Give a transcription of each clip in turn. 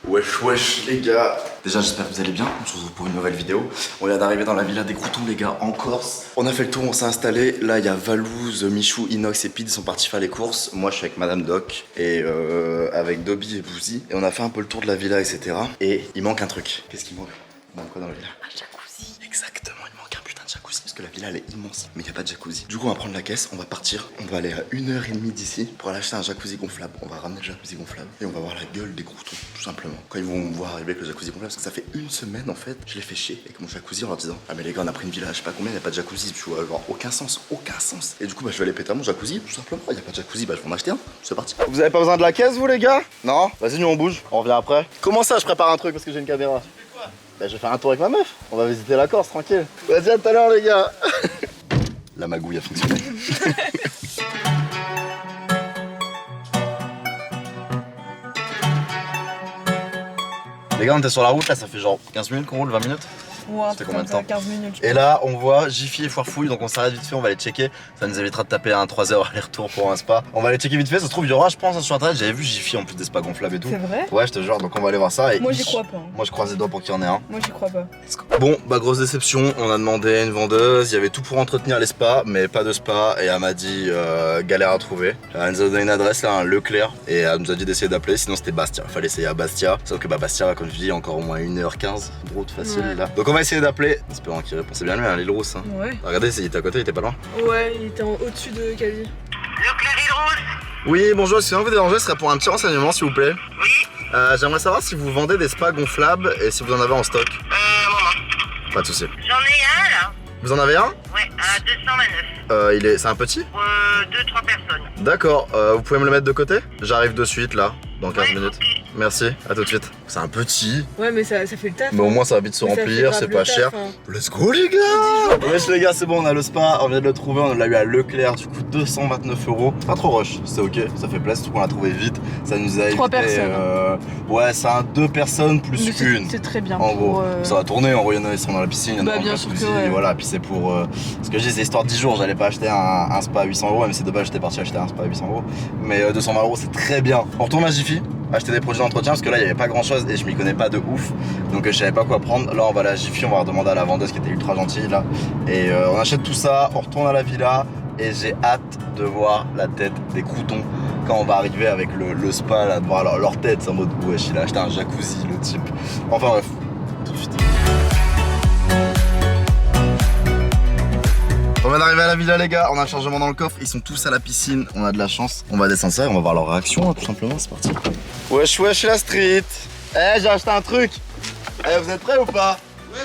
Wesh les gars. Déjà j'espère que vous allez bien, on se retrouve pour une nouvelle vidéo. On vient d'arriver dans la villa des Croutons les gars, en Corse. On a fait le tour, on s'est installé. Là il y a Valouz, Michou, Inox et Pete, ils sont partis faire les courses. Moi je suis avec Madame Doc et avec Dobby et Bouzy. Et on a fait un peu le tour de la villa etc. Et il manque un truc. Qu'est-ce qui manque? Il manque quoi dans la villa? Un jacuzzi. Exactement, il manque un putain de jacuzzi. Parce que la villa elle est immense, mais il n'y a pas de jacuzzi. Du coup on va prendre la caisse, on va partir. On va aller à 1h30 d'ici pour aller acheter un jacuzzi gonflable. On va ramener le jacuzzi gonflable et on va voir la gueule des Croutons, tout simplement. Quand ils vont me voir arriver avec le jacuzzi gonflable, parce que ça fait une semaine en fait, je les fais chier avec mon jacuzzi en leur disant: ah mais les gars on a pris une villa, je sais pas combien, il n'y a pas de jacuzzi, tu vois, genre aucun sens. Et du coup bah je vais aller péter à mon jacuzzi, tout simplement. Il n'y a pas de jacuzzi, bah je vais en acheter un, c'est parti. Vous avez pas besoin de la caisse vous les gars? Non? Vas-y nous on bouge, on revient après. Comment ça je prépare un truc parce que j'ai une caméra? Bah je vais faire un tour avec ma meuf, on va visiter la Corse tranquille. Vas-y à tout à l'heure les gars. La magouille a fonctionné. Les gars on était sur la route là, ça fait genre 15 minutes qu'on roule, 20 minutes. Ouais, c'était combien de temps? 15 minutes. Et là on voit Jiffy et Foirefouille, donc on s'arrête vite fait, on va aller checker. Ça nous évitera de taper un 3 heures aller-retour pour un spa. On va aller checker vite fait, ça se trouve il y aura je pense sur internet, j'avais vu Jiffy en plus des spas gonflables et tout. C'est vrai? Ouais je te jure, donc on va aller voir ça. Et moi j'y crois pas. Moi je croise les doigts pour qu'il y en ait un. Moi j'y crois pas. Bon bah grosse déception, on a demandé une vendeuse, il y avait tout pour entretenir les spas mais pas de spa et elle m'a dit galère à trouver. Elle nous a donné une adresse là, un Leclerc, et elle nous a dit d'essayer d'appeler, sinon c'était Bastia. Il fallait essayer à Bastia, sauf que bah Bastia comme je dis encore au moins 1h15 de route facile ouais. Là. Donc on va essayer d'appeler, espérant qu'il répond. C'est bien lui hein, l'île Rousse hein. Ouais. Regardez il était à côté, il était pas loin. Ouais il était au-dessus de Cali. Leclerc île Rousse. Oui bonjour, excusez-moi vous déranger, ce serait pour un petit renseignement s'il vous plaît. Oui. J'aimerais savoir si vous vendez des spas gonflables et si vous en avez en stock. Moment. Pas de soucis. J'en ai un là. Vous en avez un? Ouais, à 229. C'est un petit? 2-3 personnes. D'accord, vous pouvez me le mettre de côté? J'arrive de suite là, dans 15 minutes. Ok. Merci, à tout de suite. C'est un petit, Ouais mais ça fait le taf. mais au moins ça va vite se Mais ça fait remplir, grave c'est Ah, le pas taf, cher. hein. Let's go les gars! Wesh les gars, c'est bon, on a le spa, on vient de le trouver, on l'a eu à Leclerc, du coup 229 €. Pas trop rush, c'est ok, ça fait place, surtout qu'on l'a trouvé vite. Ça nous a évité. 3 personnes. Ouais, c'est un 2 personnes plus Mais qu'une. c'est très bien. En gros, pour, ça va tourner, en gros, il y en a qui sont dans la piscine, il y en a Bah, dans bien le sûr que jacuzzi, ouais. voilà, puis c'est pour. Ce que je dis, c'est histoire de 10 jours, j'allais pas acheter un spa à 800 €, même si de base j'étais parti acheter un spa à 800 €. Mais 220 € c'est très bien. On retourne à Jiffy, acheter des produits d'entretien, parce que là il y avait pas grand chose et je m'y connais pas de ouf, donc je savais pas quoi prendre. Là on va aller à Jiffy, on va demander à la vendeuse qui était ultra gentille là, et on achète tout ça, on retourne à la villa, et j'ai hâte de voir la tête des Croutons quand on va arriver avec le spa là, de voir leur tête, c'est en mode wesh il a acheté un jacuzzi le type. Enfin bref, tout de suite. On vient d'arriver à la villa les gars, on a le chargement dans le coffre, ils sont tous à la piscine, on a de la chance. On va descendre ça et on va voir leur réaction hein, tout simplement, c'est parti. Wesh wesh la street. Eh j'ai acheté un truc. Eh vous êtes prêts ou pas? Wesh.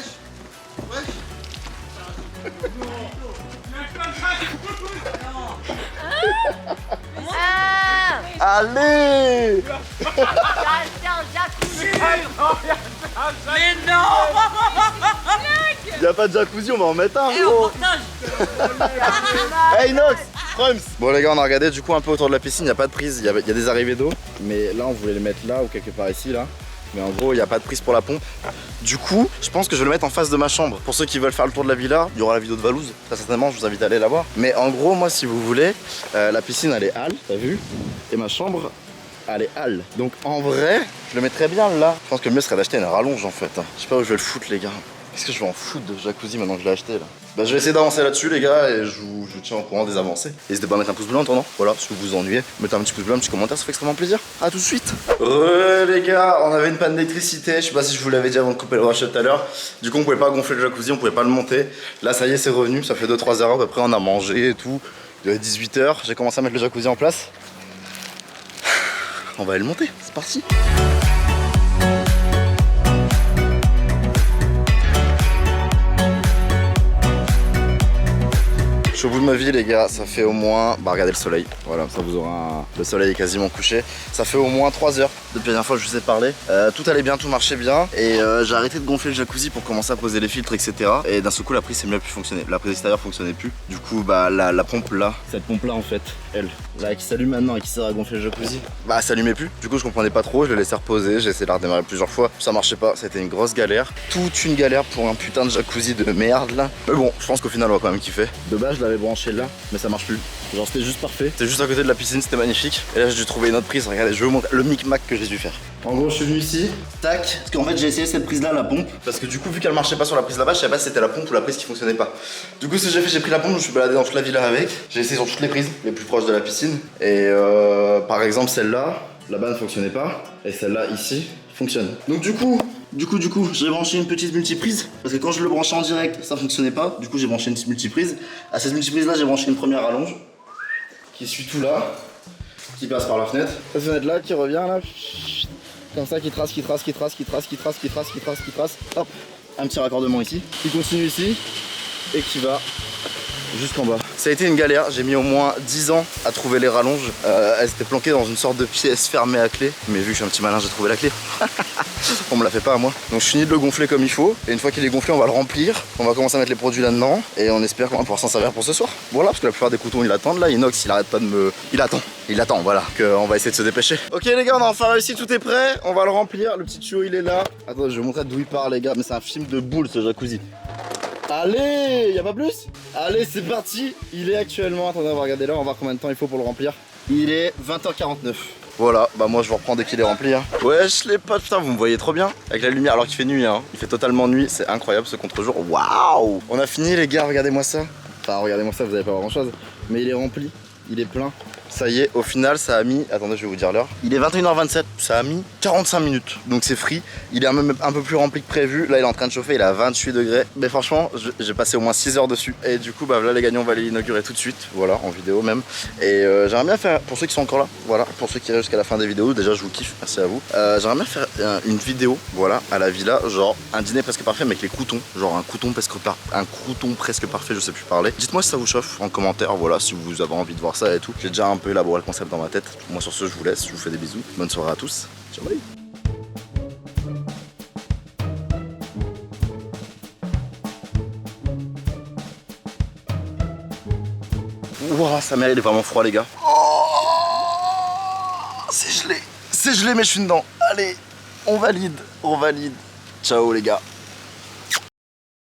Allez. Mais non. Y'a pas de jacuzzi, on va en mettre un gros. Hey Inox, Frums. Bon les gars on a regardé du coup un peu autour de la piscine, y a pas de prise, y a des arrivées d'eau. Mais là on voulait les mettre là ou quelque part ici là. Mais en gros il n'y a pas de prise pour la pompe. Du coup je pense que je vais le mettre en face de ma chambre. Pour ceux qui veulent faire le tour de la villa, il y aura la vidéo de Valouz. Très certainement je vous invite à aller la voir. Mais en gros moi si vous voulez, la piscine elle est halle, t'as vu? Et ma chambre elle est halle. Donc en vrai je le mettrais bien là. Je pense que le mieux serait d'acheter une rallonge en fait. Je sais pas où je vais le foutre les gars. Qu'est-ce que je vais en foutre de jacuzzi maintenant que je l'ai acheté là? Bah je vais essayer d'avancer là-dessus les gars et je vous tiens au courant des avancées. N'hésitez pas à mettre un pouce bleu en attendant. Voilà, si vous vous ennuyez, mettez un petit pouce bleu, un petit commentaire, ça fait extrêmement plaisir. A tout de suite. Les gars, on avait une panne d'électricité, je sais pas si je vous l'avais dit avant de couper le rush tout à l'heure. Du coup on pouvait pas gonfler le jacuzzi, on pouvait pas le monter. Là ça y est c'est revenu, ça fait 2-3 heures à peu près, on a mangé et tout. Il est 18 h, j'ai commencé à mettre le jacuzzi en place. On va aller le monter, c'est parti. Je suis au bout de ma vie les gars, ça fait au moins, bah regardez le soleil, voilà ça vous aura, le soleil est quasiment couché. Ça fait au moins 3 heures depuis la dernière fois que je vous ai parlé. Tout allait bien, tout marchait bien et j'ai arrêté de gonfler le jacuzzi pour commencer à poser les filtres etc. Et d'un seul coup la prise s'est mise à plus fonctionner, la prise extérieure fonctionnait plus. Du coup bah la pompe là, cette pompe là en fait, elle, là qui s'allume maintenant et qui sert à gonfler le jacuzzi, bah elle s'allumait plus. Du coup je comprenais pas trop, je l'ai laissé reposer, j'ai essayé de la redémarrer plusieurs fois, ça marchait pas, c'était une grosse galère. Toute une galère pour un putain de jacuzzi de merde là. Mais bon, je pense qu'au final on va quand même kiffer. De base je l'avais branché là, mais ça marche plus. Genre c'était juste parfait. C'était juste à côté de la piscine, c'était magnifique. Et là j'ai dû trouver une autre prise, regardez, je vais vous montrer le micmac que j'ai dû faire. En gros, je suis venu ici, tac, parce qu'en fait j'ai essayé cette prise là, la pompe, parce que du coup, vu qu'elle marchait pas sur la prise là-bas, je savais pas si c'était la pompe ou la prise qui fonctionnait pas. Du coup, ce que j'ai fait, j'ai pris la pompe, je me suis baladé dans toute la villa avec, j'ai essayé sur toutes les prises, les plus proches de la piscine, et par exemple celle-là, là-bas ne fonctionnait pas, et celle-là ici fonctionne. Donc du coup, j'ai branché une petite multiprise, parce que quand je le branchais en direct, ça fonctionnait pas, du coup j'ai branché une petite multiprise. À cette multiprise là, j'ai branché une première rallonge, qui suit tout là, qui passe par la fenêtre. Cette fenêtre là qui revient là, comme ça, qui trace. Hop, un petit raccordement ici, qui continue ici et qui va jusqu'en bas. Ça a été une galère, j'ai mis au moins 10 ans à trouver les rallonges. Elles étaient planquées dans une sorte de pièce fermée à clé. Mais vu que je suis un petit malin, j'ai trouvé la clé. On me la fait pas à moi. Donc je finis de le gonfler comme il faut. Et une fois qu'il est gonflé, on va le remplir. On va commencer à mettre les produits là-dedans. Et on espère qu'on va pouvoir s'en servir pour ce soir. Voilà, parce que la plupart des coutons ils attendent là. Inox il arrête pas de me... Il attend, voilà. On va essayer de se dépêcher. Ok les gars, on a enfin réussi, tout est prêt. On va le remplir. Le petit tuyau il est là. Attends, je vais vous montrer d'où il part les gars. Mais c'est un film de boule ce jacuzzi. Allez, y'a pas plus? Allez, c'est parti. Il est actuellement, attendez, on va regarder là, on va voir combien de temps il faut pour le remplir. Il est 20h49. Voilà, bah moi je vous reprends dès qu'il est rempli. Hein. Wesh les potes, putain, vous me voyez trop bien. Avec la lumière alors qu'il fait nuit, hein. Il fait totalement nuit, c'est incroyable ce contre-jour. Waouh! On a fini les gars, regardez-moi ça. Enfin, regardez-moi ça, vous allez pas voir grand chose. Mais il est rempli, il est plein. Ça y est, au final, ça a mis... Attendez, je vais vous dire l'heure. Il est 21h27, ça a mis 45 minutes. Donc c'est free. Il est même un peu plus rempli que prévu. Là, il est en train de chauffer, il est à 28 degrés. Mais franchement, j'ai passé au moins 6 heures dessus. Et du coup, bah là, les gagnants, on va les inaugurer tout de suite. Voilà, en vidéo même. Et j'aimerais bien faire, pour ceux qui sont encore là, voilà, pour ceux qui restent jusqu'à la fin des vidéos, déjà, je vous kiffe, merci à vous. J'aimerais bien faire une vidéo, voilà, à la villa, genre un dîner presque parfait, mais avec les croutons. Genre un crouton presque parfait, je sais plus parler. Dites-moi si ça vous chauffe en commentaire, voilà, si vous avez envie de voir ça et tout. J'ai déjà un peu élaboré le concept dans ma tête. Moi sur ce je vous laisse, je vous fais des bisous. Bonne soirée à tous. Ciao bye. Ouah, sa mère il est vraiment froid les gars. Oh, c'est gelé mais je suis dedans. Allez, on valide. Ciao les gars.